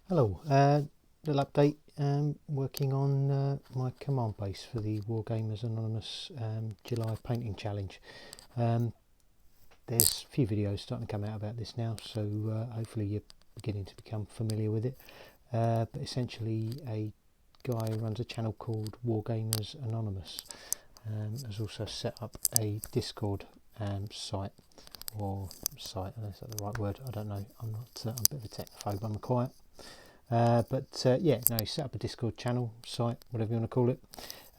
Hello, little update. Working on my command base for the Wargamers Anonymous July painting challenge. There's a few videos starting to come out about this now, so hopefully you're beginning to become familiar with it. But essentially, a guy who runs a channel called Wargamers Anonymous has also set up a Discord site, or site. I don't know if that's the right word. I don't know. I'm not. I'm a bit of a technophobe. I'm quiet. Yeah, no, he set up a Discord channel, site, whatever you want to call it.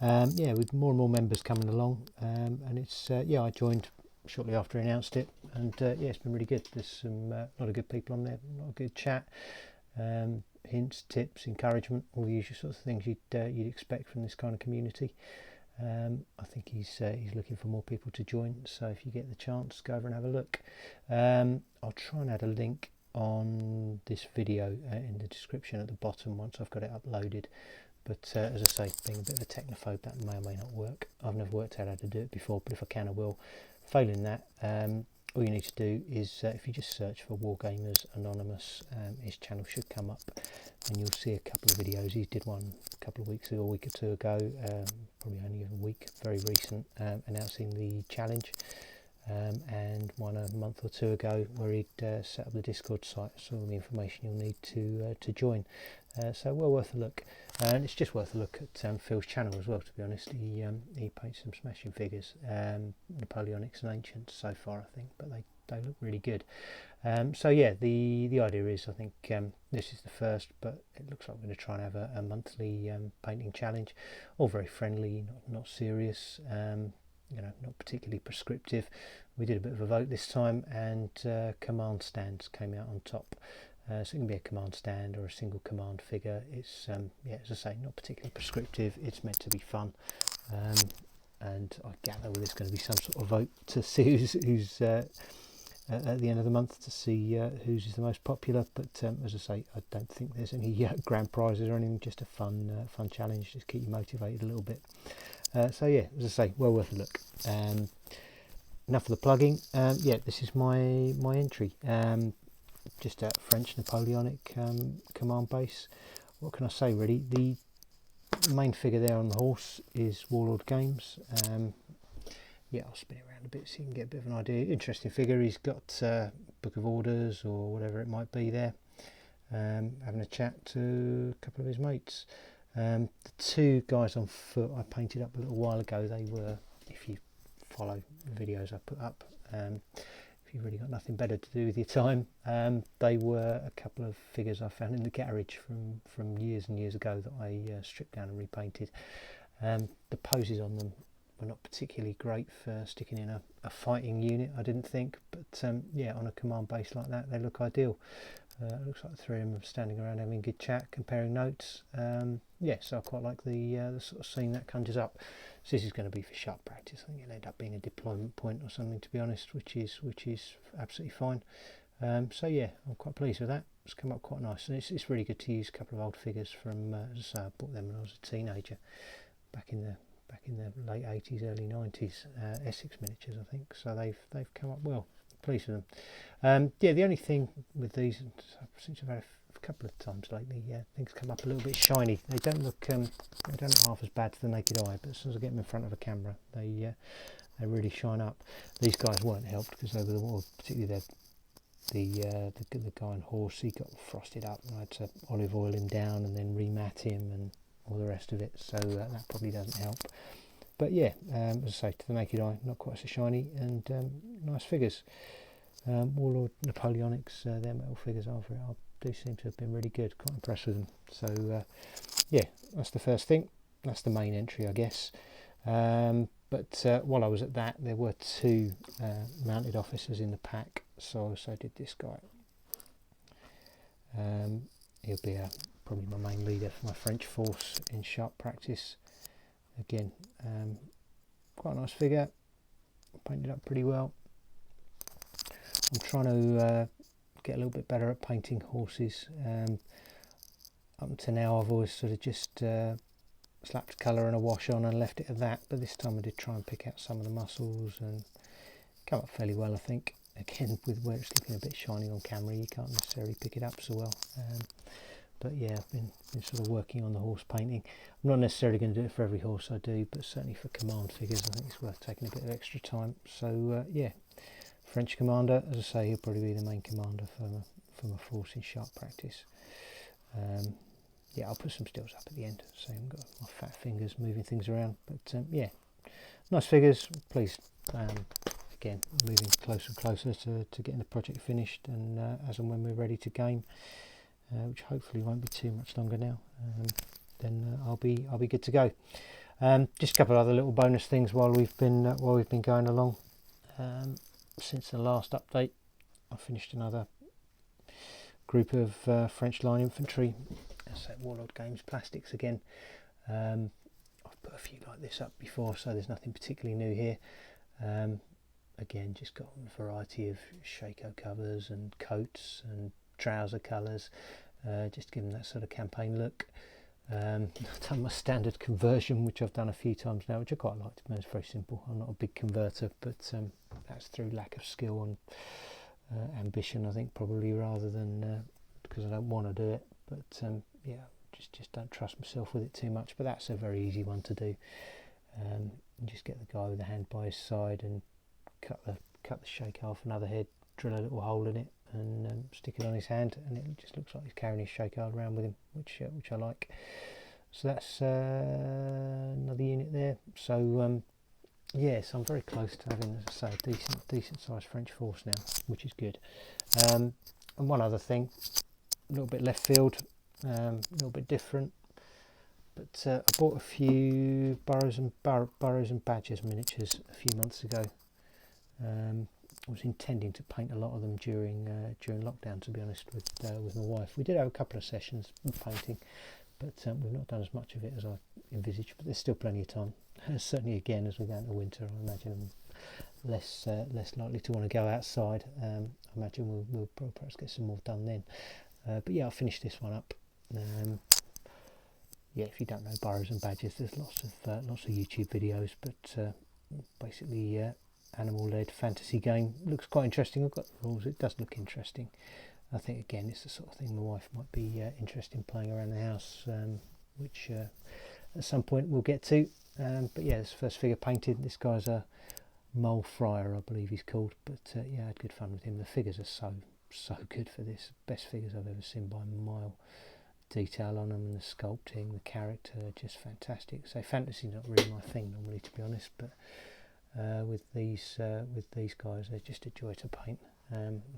Yeah, with more and more members coming along, and it's yeah, I joined shortly after he announced it, and yeah, it's been really good. There's some a lot of good people on there, a lot of good chat, hints, tips, encouragement, all the usual sorts of things you'd expect from this kind of community. I think he's looking for more people to join, so if you get the chance, go over and have a look. I'll try and add a link on this video in the description at the bottom once I've got it uploaded, but as I say, being a bit of a technophobe, that may or may not work. I've never worked out how to do it before, but if I can I will. Failing that, all you need to do is if you just search for Wargamers Anonymous, his channel should come up and you'll see a couple of videos. He did one a couple of weeks ago, a week or two ago, probably only a week, very recent, announcing the challenge. And one a month or two ago where he'd set up the Discord site, so all the information you'll need to join. So well worth a look, and it's just worth a look at Phil's channel as well. To be honest, he paints some smashing figures, Napoleonics and Ancients so far, I think, but they look really good. So yeah, the idea is, I think this is the first, but it looks like we're going to try and have a monthly painting challenge, all very friendly, not serious. You know, not particularly prescriptive. We did a bit of a vote this time, and command stands came out on top. So it can be a command stand or a single command figure. It's yeah, as I say, not particularly prescriptive. It's meant to be fun, and I gather there's going to be some sort of vote to see who's at the end of the month, to see whose is the most popular. But as I say, I don't think there's any grand prizes or anything. Just a fun challenge, just keep you motivated a little bit. So yeah, as I say, well worth a look. Enough of the plugging. Yeah, this is my entry. Just a French Napoleonic command base. What can I say really? The main figure there on the horse is Warlord Games. Yeah, I'll spin it around a bit so you can get a bit of an idea. Interesting figure. He's got Book of Orders or whatever it might be there. Having a chat to a couple of his mates. The two guys on foot I painted up a little while ago. They were, if you follow the videos I put up, if you've really got nothing better to do with your time, they were a couple of figures I found in the garage from years and years ago that I stripped down and repainted. The poses on them were not particularly great for sticking in a fighting unit, I didn't think, but yeah, on a command base like that they look ideal. It looks like the three of them are standing around having a good chat, comparing notes. Yeah, so I quite like the sort of scene that conjures up. So this is going to be for sharp practice. I think it'll end up being a deployment point or something, to be honest, which is absolutely fine. So yeah, I'm quite pleased with that. It's come up quite nice, and it's really good to use a couple of old figures from. As I say, I bought them when I was a teenager, back in the late 80s, early 90s. Essex miniatures, I think. So they've come up well. Pleased with them. Yeah, the only thing with these, since I've had a couple of times lately, yeah, things come up a little bit shiny. They don't look half as bad to the naked eye, but as soon as I get them in front of a camera, they really shine up. These guys weren't helped because they were the more, particularly the guy on horse. He got frosted up, and I had to olive oil him down and then remat him and all the rest of it. So that probably doesn't help. But yeah, as I say, to the naked eye, not quite so shiny, and nice figures. Warlord Napoleonics, their metal figures do seem to have been really good. Quite impressed with them. So yeah, that's the first thing. That's the main entry, I guess. But while I was at that, there were two mounted officers in the pack, so I also did this guy. He'll be probably my main leader for my French force in sharp practice. Again, quite a nice figure, painted up pretty well. I'm trying to get a little bit better at painting horses. Up to now I've always sort of just slapped colour and a wash on and left it at that, but this time I did try and pick out some of the muscles and come up fairly well, I think. Again, with where it's looking a bit shiny on camera, you can't necessarily pick it up so well. but yeah, I've been sort of working on the horse painting. I'm not necessarily going to do it for every horse I do, but certainly for command figures I think it's worth taking a bit of extra time. So yeah, French commander, as I say, he'll probably be the main commander for my force in sharp practice. Yeah, I'll put some stills up at the end so I haven't got my fat fingers moving things around, but yeah, nice figures. Please, again, moving closer and closer to getting the project finished, and as and when we're ready to game, which hopefully won't be too much longer now, then I'll be good to go. Just a couple of other little bonus things while we've been going along. Since the last update, I finished another group of French line infantry. So Warlord Games plastics again. I've put a few like this up before, so there's nothing particularly new here. Again, just got a variety of Shako covers and coats and trouser colours, just to give them that sort of campaign look. I've done my standard conversion, which I've done a few times now, which I quite like. It's very simple. I'm not a big converter, but that's through lack of skill and ambition, I think, probably, rather than because I don't want to do it. But yeah, just don't trust myself with it too much. But that's a very easy one to do. You just get the guy with the hand by his side and cut the shake off another head, drill a little hole in it, and stick it on his hand, and it just looks like he's carrying his shake around with him, which I like. So that's another unit there. So yes, I'm very close to having, as I say, a decent sized French force now, which is good. And one other thing, a little bit left field, a little bit different, but I bought a few Burrows and Badgers miniatures a few months ago. I was intending to paint a lot of them during lockdown, to be honest, with my wife. We did have a couple of sessions of painting, but we've not done as much of it as I envisaged, but there's still plenty of time. Certainly, again, as we go into winter, I imagine I'm less likely to want to go outside. I imagine we'll perhaps get some more done then. But yeah, I'll finish this one up. Yeah, if you don't know Burrows and Badgers, there's lots of YouTube videos, but basically animal-led fantasy game. Looks quite interesting. I've got the rules. It does look interesting. I think, again, it's the sort of thing my wife might be interested in playing around the house, which at some point we'll get to. But yeah, this first figure painted. This guy's a Mole Friar, I believe he's called. But yeah, I had good fun with him. The figures are so good for this. Best figures I've ever seen by a mile. Detail on them and the sculpting, the character, just fantastic. So fantasy's not really my thing normally, to be honest, but with these guys, they're just a joy to paint.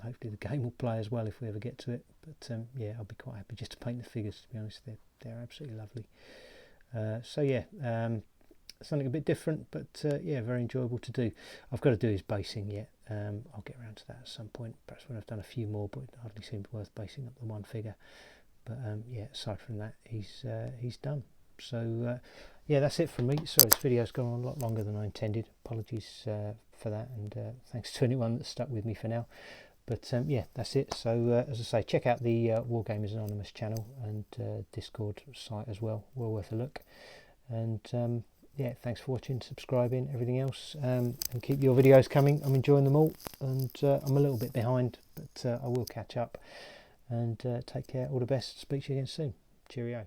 Hopefully the game will play as well if we ever get to it, but yeah, I'll be quite happy just to paint the figures, to be honest. They're absolutely lovely. So yeah, something a bit different, but yeah, very enjoyable to do. I've got to do his basing yet. I'll get around to that at some point, perhaps when I've done a few more, but it hardly seems worth basing up the one figure. But yeah, aside from that, he's done. So yeah, that's it from me. Sorry, this video's gone on a lot longer than I intended. Apologies for that, and thanks to anyone that stuck with me for now. But yeah, that's it. So as I say, check out the Wargamers Anonymous channel and Discord site as well. Well worth a look. And yeah, thanks for watching, subscribing, everything else, and keep your videos coming. I'm enjoying them all, and I'm a little bit behind, but I will catch up. And take care. All the best. Speak to you again soon. Cheerio.